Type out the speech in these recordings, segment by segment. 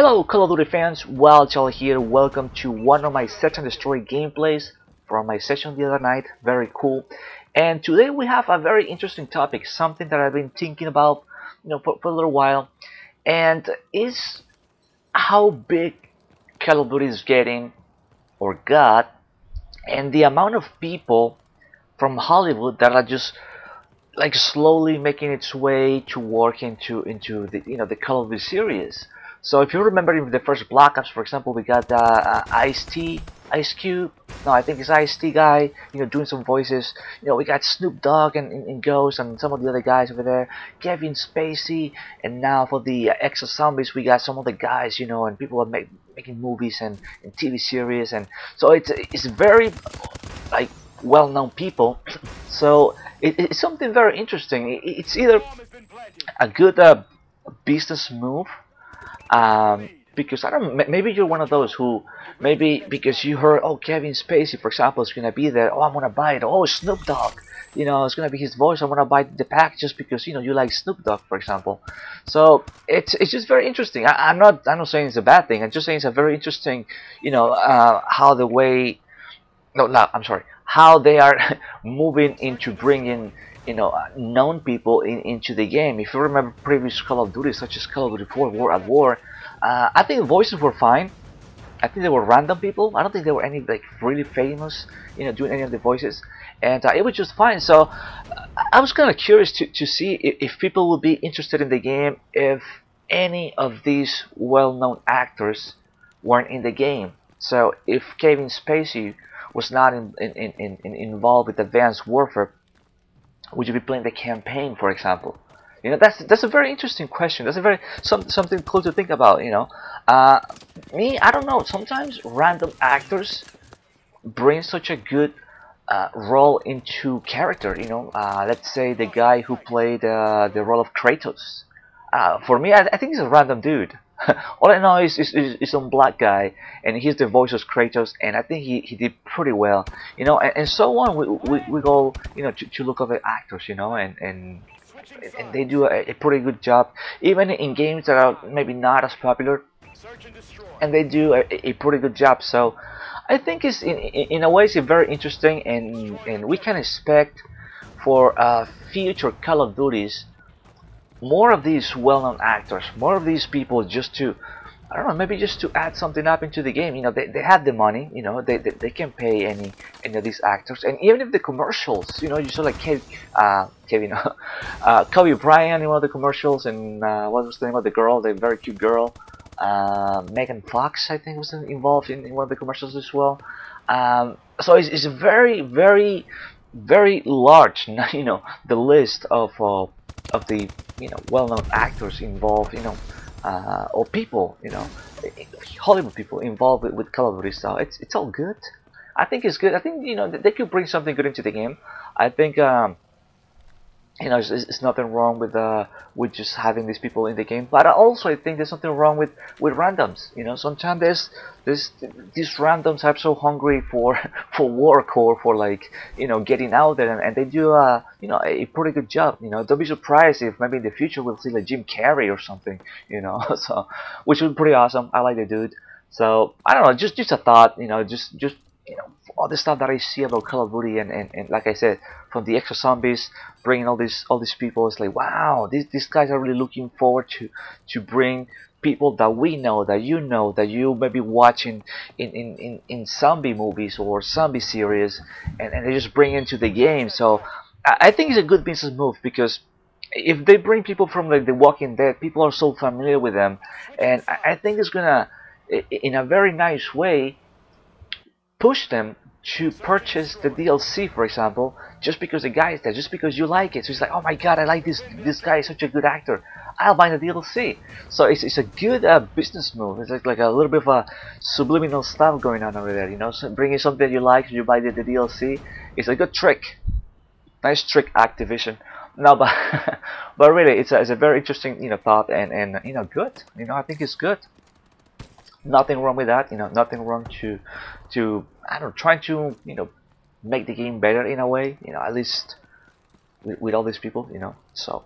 Hello Call of Duty fans, Wild here, welcome to one of my Search and Destroy gameplays from my session the other night, very cool. And today we have a very interesting topic, something that I've been thinking about for a little while, and is how big Call of Duty is getting, or got, and the amount of people from Hollywood that are just like slowly making its way to work into the the Call of Duty series. So if you remember in the first Black Ops, for example, we got Ice-T, Ice Cube. No, I think it's Ice-T guy. Doing some voices. We got Snoop Dogg and Ghost and some of the other guys over there. Kevin Spacey, and now for the Exo Zombies, we got some of the guys. And people are making movies and TV series, and so it's very like well-known people. So it's something very interesting. It's either a good business move, because I don't. Maybe you're one of those who maybe because you heard, oh, Kevin Spacey, for example, is gonna be there. Oh, I'm gonna buy it. Oh, Snoop Dogg, it's gonna be his voice. I'm gonna buy the pack just because you like Snoop Dogg, for example. So it's just very interesting. I'm not saying it's a bad thing. I'm just saying it's a very interesting, how the way. No, I'm sorry. How they are moving into bringing known people into the game. If you remember previous Call of Duty, such as Call of Duty 4 War at War, I think the voices were fine. I think they were random people. I don't think there were any like really famous, doing any of the voices, and it was just fine. So I was kind of curious to see if people would be interested in the game if any of these well-known actors weren't in the game. So if Kevin Spacey was not involved with Advanced Warfare, would you be playing the campaign, for example? That's a very interesting question. That's a very something cool to think about. Me, I don't know. Sometimes random actors bring such a good role into character. Let's say the guy who played the role of Kratos. For me, I think he's a random dude. All I know is some black guy, and he's the voice of Kratos, and I think he did pretty well, and so on. We go, to look over actors, and they do a pretty good job, even in games that are maybe not as popular, and they do a pretty good job. So I think it's in a way it's very interesting, and we can expect for future Call of Duties more of these well-known actors, more of these people, just to, I don't know, maybe just to add something up into the game. They have the money, they can pay any of these actors, and even if the commercials, you saw like Kevin, Kobe Bryant in one of the commercials, and what was the name of the girl, the very cute girl, Megan Fox, I think, was involved in one of the commercials as well. So it's a very, very, very large, the list of the well-known actors involved, or people, Hollywood people involved with Call of Duty. So it's all good. I think it's good. I think they could bring something good into the game. I think it's nothing wrong with just having these people in the game, but also I think there's something wrong with randoms. Sometimes these randoms are so hungry for work, or for like getting out there, and they do a pretty good job. Don't be surprised if maybe in the future we'll see like Jim Carrey or something. So which would be pretty awesome. I like the dude. So I don't know, just a thought. Just all the stuff that I see about Call of Duty, and like I said, from the Exo Zombies, bringing all these people, it's like, wow, these guys are really looking forward to bring people that we know, that you may be watching in zombie movies or zombie series, and they just bring into the game. So I think it's a good business move, because if they bring people from like The Walking Dead, people are so familiar with them, and I think it's gonna, in a very nice way, push them to purchase the DLC, for example, just because the guy is there, just because you like it. So it's like, oh my god, I like this guy is such a good actor, I'll buy the DLC. So it's a good business move. It's like a little bit of a subliminal stuff going on over there, so bringing something you like, you buy the DLC. It's a good trick. Nice trick, Activision. No, but but really, it's a very interesting thought, and good. I think it's good. Nothing wrong with that. Nothing wrong to I don't know, trying to make the game better in a way. At least with all these people, you know. So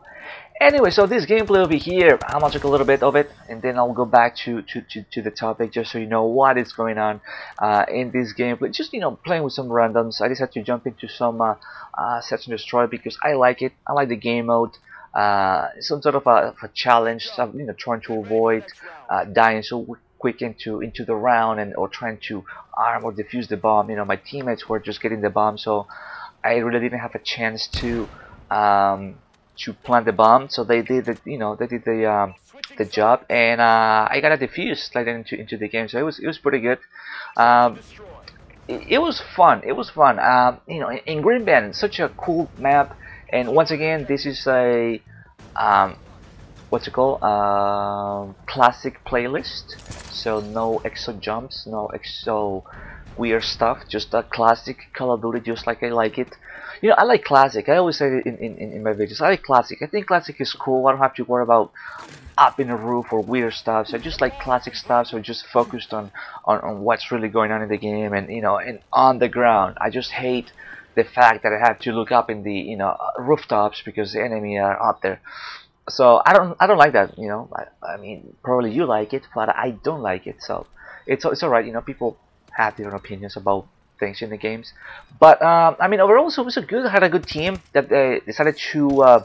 anyway, so this gameplay over here, I'm gonna talk a little bit of it, and then I'll go back to the topic, just so you know what is going on in this gameplay. Just, you know, playing with some randoms. I decided to jump into some Search and Destroy because I like it. I like the game mode. Some sort of a challenge, you know, trying to avoid dying so quick into the round, and or trying to arm or defuse the bomb. You know, my teammates were just getting the bomb, so I really didn't have a chance to plant the bomb. So they did the, you know, they did the job, and I got a defuse like into the game. So it was pretty good. Um, it was fun. It was fun. You know, in Green Band, such a cool map. And once again, this is a what's it called? Classic playlist. So no exo jumps, no exo weird stuff. Just a classic Call of Duty, just like I like it. You know, I like classic. I always say it in my videos. I like classic. I think classic is cool. I don't have to worry about up in the roof or weird stuff. So I just like classic stuff. So just focused on what's really going on in the game, and, you know, and on the ground. I just hate the fact that I have to look up in the, you know, rooftops because the enemy are up there. So I don't like that, you know. I mean, probably you like it, but I don't like it. So it's alright, you know. People have their opinions about things in the games, but I mean, overall, so it was good. I had a good team that they decided to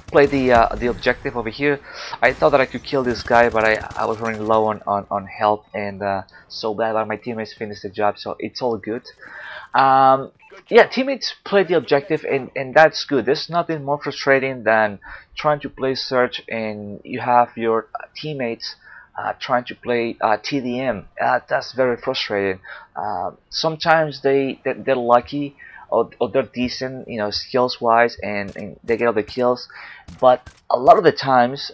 play the objective over here. I thought that I could kill this guy, but I was running low on health, and so bad that my teammates finished the job. So it's all good. Yeah, teammates play the objective, and that's good. There's nothing more frustrating than trying to play search and you have your teammates trying to play TDM. That's very frustrating. Sometimes they're lucky, or they're decent, you know, skills wise, and they get all the kills, but a lot of the times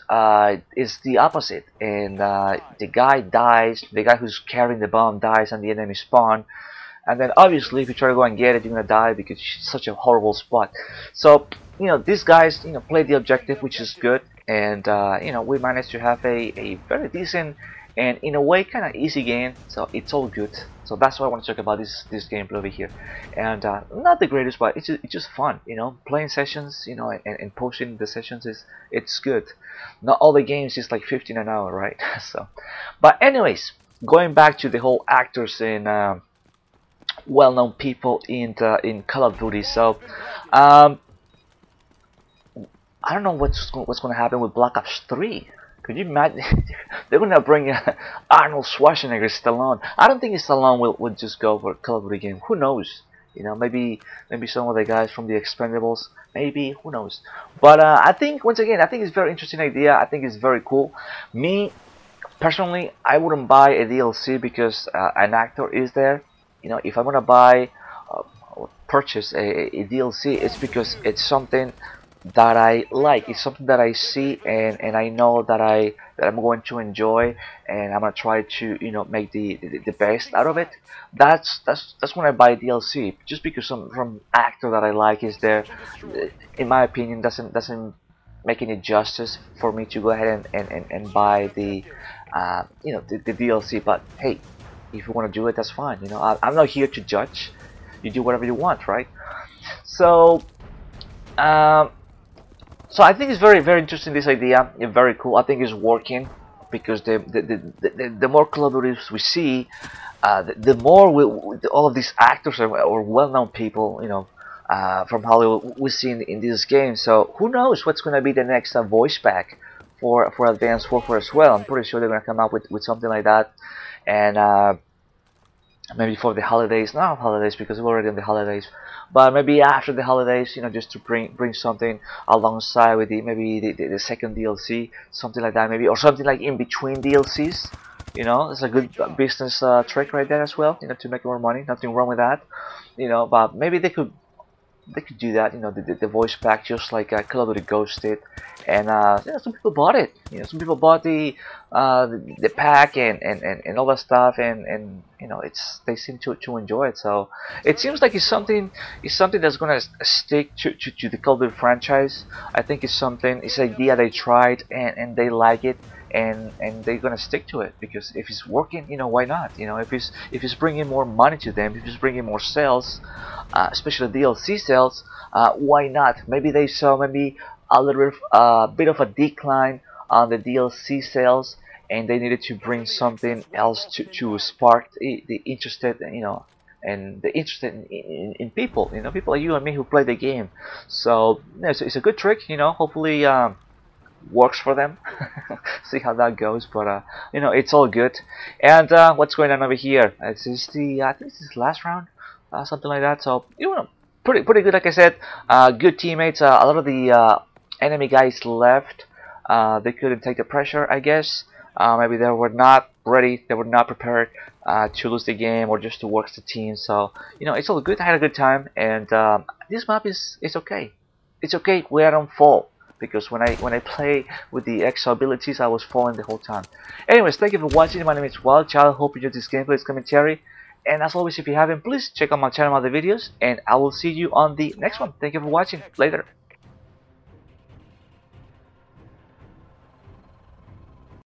it's the opposite, and the guy dies. The guy who's carrying the bomb dies on the enemy spawn. And then obviously if you try to go and get it, you're gonna die because it's such a horrible spot. So, you know, these guys, you know, play the objective, which is good, and you know, we managed to have a very decent and in a way kind of easy game. So it's all good. So that's why I want to talk about this gameplay over here. And not the greatest, but it's just fun, you know. Playing sessions, you know, and posting the sessions it's good. Not all the games is like 15 an hour, right? So, but anyways, going back to the whole actors in well-known people in Call of Duty. So I don't know what's going to happen with Black Ops 3. Could you imagine? They're going to bring Arnold Schwarzenegger, Stallone. I don't think Stallone will just go for a Call of Duty game. Who knows? You know, maybe some of the guys from the Expendables. Maybe, who knows? But I think, once again, I think it's a very interesting idea. I think it's very cool. Me personally, I wouldn't buy a DLC because an actor is there. You know, if I'm gonna buy or purchase a DLC, it's because it's something that I like. It's something that I see, and I know that I'm going to enjoy, and I'm gonna try to, you know, make the best out of it. That's when I buy DLC, just because some actor that I like is there. In my opinion, doesn't make any justice for me to go ahead and buy the you know, the DLC. But hey, if you want to do it, that's fine. You know, I'm not here to judge. You do whatever you want, right? So, so I think it's very interesting, this idea. It's very cool. I think it's working because the more Call of Duty we see, the more all of these actors or well-known people, you know, from Hollywood we see in this game. So who knows what's going to be the next voice pack for Advanced Warfare as well. I'm pretty sure they're going to come up with something like that. And maybe for the holidays, not holidays because we're already in the holidays, but maybe after the holidays, you know, just to bring something alongside with maybe the second DLC, something like that, maybe, or something like in between DLCs. You know, it's a good business trick right there as well. You know, to make more money. Nothing wrong with that. You know, but maybe they could do that. You know, the voice pack, just like Call of Duty Ghost did. And yeah, some people bought it. You know, some people bought the pack and all that stuff, and you know, they seem to enjoy it. So it seems like it's something that's gonna stick to the Call of Duty franchise. I think it's an idea they tried and they like it, and they're gonna stick to it, because if it's working, why not? If it's bringing more money to them, if it's bringing more sales, especially DLC sales, why not? Maybe they saw maybe a little bit of a decline on the DLC sales, and they needed to bring something else to spark the interested, and the interested in people, people like you and me who play the game. So it's a good trick, hopefully works for them. See how that goes, but it's all good. And what's going on over here? This is I think this is the last round, something like that. So pretty good, like I said. Good teammates. A lot of the enemy guys left. They couldn't take the pressure, I guess. Maybe they were not ready, they were not prepared to lose the game, or just to work as a team. So it's all good. I had a good time, and this map is okay. It's okay where I don't fall, because when I play with the extra abilities, I was falling the whole time. Anyways, thank you for watching. My name is Wildchild. Hope you enjoyed this gameplay, this commentary. And as always, if you haven't, please check out my channel, other videos, and I will see you on the next one. Thank you for watching. Later.